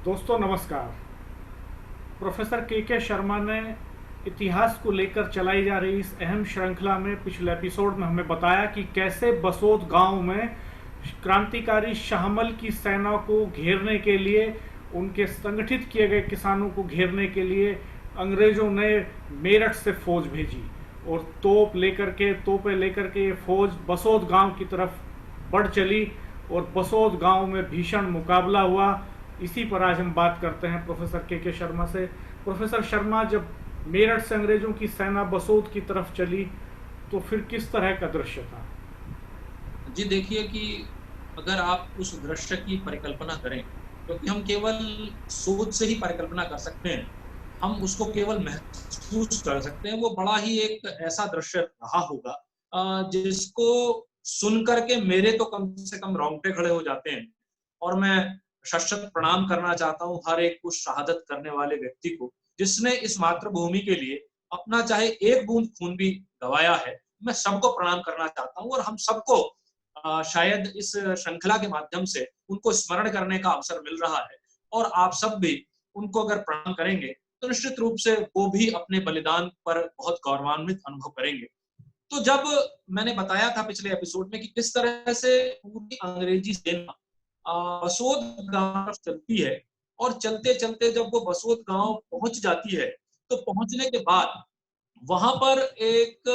दोस्तों नमस्कार। प्रोफेसर के शर्मा ने इतिहास को लेकर चलाई जा रही इस अहम श्रृंखला में पिछले एपिसोड में हमें बताया कि कैसे बसोद गांव में क्रांतिकारी शाहमल की सेना को घेरने के लिए, उनके संगठित किए गए किसानों को घेरने के लिए अंग्रेजों ने मेरठ से फौज भेजी और तोपें लेकर के ये फौज बसोद गांव की तरफ बढ़ चली और बसोद गांव में भीषण मुकाबला हुआ। इसी पर आज हम बात करते हैं प्रोफेसर के शर्मा से। प्रोफेसर शर्मा, जब मेरठ से अंग्रेजों की सेना बसोद की तरफ चली तो फिर किस तरह का दृश्य था? जी देखिए कि अगर आप उस दृश्य की परिकल्पना करें, क्योंकि हम केवल सोच से ही परिकल्पना कर सकते हैं, हम उसको केवल महसूस कर सकते हैं। वो बड़ा ही एक ऐसा दृश्य रहा होगा जिसको सुन करके मेरे तो कम से कम रोंगटे खड़े हो जाते हैं। और मैं शत प्रणाम करना चाहता हूँ हर एक उस शहादत करने वाले व्यक्ति को, जिसने इस मातृभूमि के लिए अपना चाहे एक बूंद खून भी गवाया है। मैं सबको प्रणाम करना चाहता हूँ और हम सबको शायद इस श्रृंखला के माध्यम से उनको स्मरण करने का अवसर मिल रहा है। और आप सब भी उनको अगर प्रणाम करेंगे तो निश्चित रूप से वो भी अपने बलिदान पर बहुत गौरवान्वित अनुभव करेंगे। तो जब मैंने बताया था पिछले एपिसोड में कि किस तरह से पूरी अंग्रेजी सेना बसोद गांव चलती है, और चलते चलते जब वो बसोद गांव पहुंच जाती है, तो पहुंचने के बाद वहां पर एक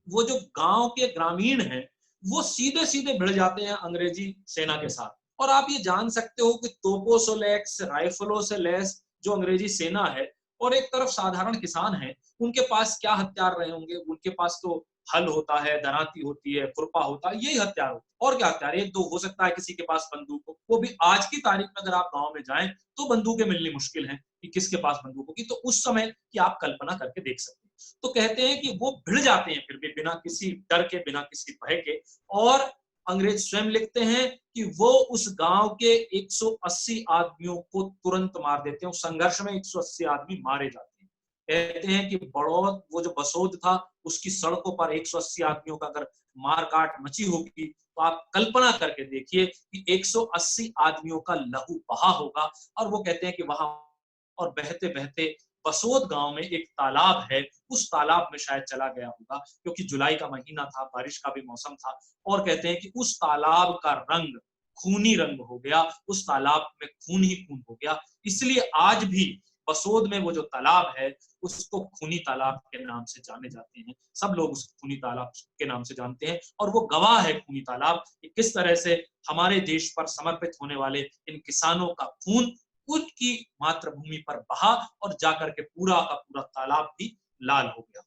वो जो गांव के ग्रामीण हैं, वो सीधे सीधे भिड़ जाते हैं अंग्रेजी सेना के साथ। और आप ये जान सकते हो कि तोपों से लैस, राइफलों से लैस जो अंग्रेजी सेना है, और एक तरफ साधारण किसान है, उनके पास क्या हथियार रहे होंगे? उनके पास तो हल होता है, दराती होती है, खुरपा होता है, यही हथियार होता है। और क्या हथियार? एक दो हो सकता है किसी के पास बंदूक हो, वो भी आज की तारीख में अगर आप गांव में जाएं तो बंदूकें मिलनी मुश्किल है कि किसके पास बंदूक होगी। तो उस समय की आप कल्पना करके देख सकते हैं। तो कहते हैं कि वो भिड़ जाते हैं फिर भी बिना किसी डर के, बिना किसी भय के। और अंग्रेज स्वयं लिखते हैं कि वो उस गांव के 180 आदमियों को तुरंत मार देते हैं। उस संघर्ष में 180 आदमी मारे जाते हैं। कहते हैं कि बड़ौद, वो जो बसोद था, उसकी सड़कों पर 180 आदमियों का अगर मार काट मची होगी तो आप कल्पना करके देखिए कि 180 आदमियों का लहू बहा होगा। और वो कहते हैं कि वहां और बहते बहते बसोद गांव में एक तालाब है, उस तालाब में शायद चला गया होगा, क्योंकि जुलाई का महीना था, बारिश का भी मौसम था। और कहते हैं कि उस तालाब का रंग खूनी रंग हो गया, उस तालाब में खून ही खून हो गया। इसलिए आज भी बसोद में वो जो तालाब है, उसको खूनी तालाब के नाम से जाने जाते हैं। सब लोग उसको खूनी तालाब के नाम से जानते हैं। और वो गवाह है खूनी तालाब कि किस तरह से हमारे देश पर समर्पित होने वाले इन किसानों का खून उनकी मातृभूमि पर बहा, और जाकर के पूरा का पूरा तालाब भी लाल हो गया।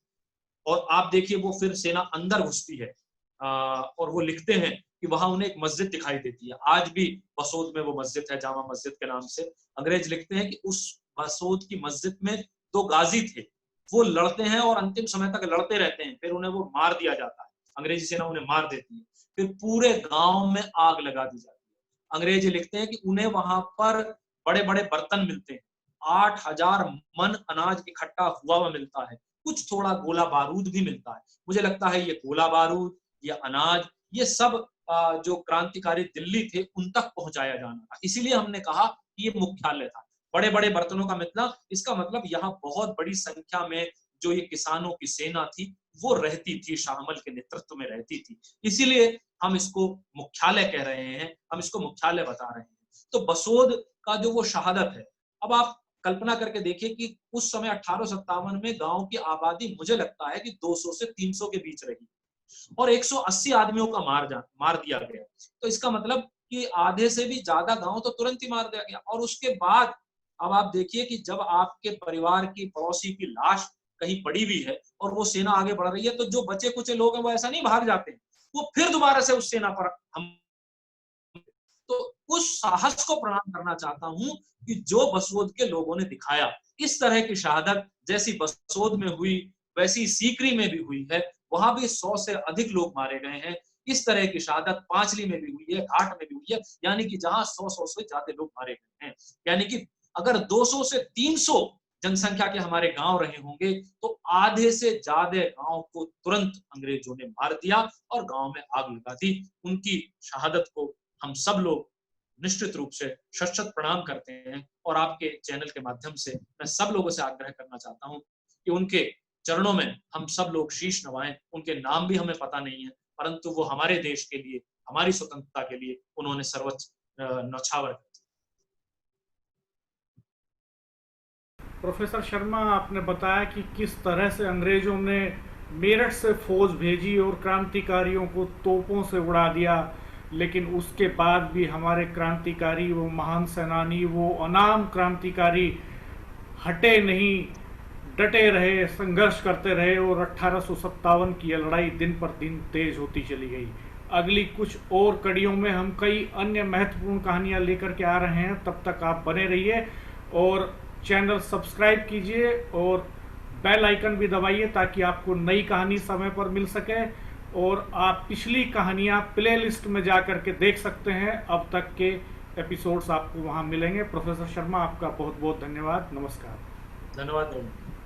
और आप देखिए वो फिर सेना अंदर घुसती है, और वो लिखते हैं कि वहां उन्हें एक मस्जिद दिखाई देती है। आज भी बसोद में वो मस्जिद है, जामा मस्जिद के नाम से। अंग्रेज लिखते हैं कि उस बसोद की मस्जिद में दो गाजी थे, वो लड़ते हैं और अंतिम समय तक लड़ते रहते हैं। फिर उन्हें वो मार दिया जाता है, अंग्रेजी सेना उन्हें मार देती है। फिर पूरे गांव में आग लगा दी जाती है। अंग्रेज लिखते हैं कि उन्हें वहां पर बड़े बड़े बर्तन मिलते हैं, 8,000 मन अनाज इकट्ठा हुआ मिलता है, कुछ थोड़ा गोला बारूद भी मिलता है। मुझे लगता है ये गोला बारूद, ये अनाज, ये सब जो क्रांतिकारी दिल्ली थे उन तक पहुंचाया जाना था। इसीलिए हमने कहा कि ये मुख्यालय था। बड़े बड़े बर्तनों का मतलब, इसका मतलब यहाँ बहुत बड़ी संख्या में जो ये किसानों की सेना थी वो रहती थी, शाहमल के नेतृत्व में रहती थी। इसीलिए हम इसको मुख्यालय कह रहे हैं, हम इसको मुख्यालय बता रहे हैं। तो बसोद का जो वो शहादत है, अब आप कल्पना करके देखिए कि उस समय 1857 में गांव की आबादी मुझे लगता है कि 200 से 300 के बीच रही, और 180 आदमियों का मार दिया गया। तो इसका मतलब कि आधे से भी ज्यादा गांव तो तुरंत ही मार दिया गया। और उसके बाद अब आप देखिए कि जब आपके परिवार की, पड़ोसी की लाश कहीं पड़ी हुई है और वो सेना आगे बढ़ रही है, तो जो बचे कुचे लोग हैं वो ऐसा नहीं भाग जाते, वो फिर दोबारा से उस सेना पर हम, तो उस साहस को प्रणाम करना चाहता हूं कि जो बसोद के लोगों ने दिखाया। इस तरह की शहादत जैसी बसोद में हुई, वैसी सीकरी में भी हुई है। वहां भी 100 से अधिक लोग मारे गए हैं। इस तरह की शहादत पांचली में भी हुई है, घाट में भी हुई है, यानी कि जहां 100 से ज्यादा लोग मारे गए हैं। यानी कि अगर 200 से 300 जनसंख्या के हमारे गांव रहे होंगे, तो आधे से ज्यादा गांव को तुरंत अंग्रेजों ने मार दिया और गांव में आग लगा दी। उनकी शहादत को हम सब लोग निश्चित रूप से शत-शत प्रणाम करते हैं और आपके चैनल के माध्यम से मैं सब लोगों से आग्रह करना चाहता हूँ कि उनके चरणों में हम सब लोग शीश नवाएं। उनके नाम भी हमें पता नहीं है, परंतु वो हमारे देश के लिए, हमारी स्वतंत्रता के लिए उन्होंने सर्वोच्च न्यौछावर कर दिया। प्रोफेसर शर्मा, आपने बताया कि किस तरह से अंग्रेजों ने मेरठ से फौज भेजी और क्रांतिकारियों को तोपों से उड़ा दिया, लेकिन उसके बाद भी हमारे क्रांतिकारी, वो महान सेनानी, वो अनाम क्रांतिकारी हटे नहीं, डटे रहे, संघर्ष करते रहे और 1857 की यह लड़ाई दिन पर दिन तेज होती चली गई। अगली कुछ और कड़ियों में हम कई अन्य महत्वपूर्ण कहानियां लेकर के आ रहे हैं। तब तक आप बने रहिए और चैनल सब्सक्राइब कीजिए और बेल आइकन भी दबाइए ताकि आपको नई कहानी समय पर मिल सके और आप पिछली कहानियां प्लेलिस्ट में जा कर के देख सकते हैं। अब तक के एपिसोड्स आपको वहां मिलेंगे। प्रोफेसर शर्मा, आपका बहुत बहुत धन्यवाद। नमस्कार। धन्यवाद।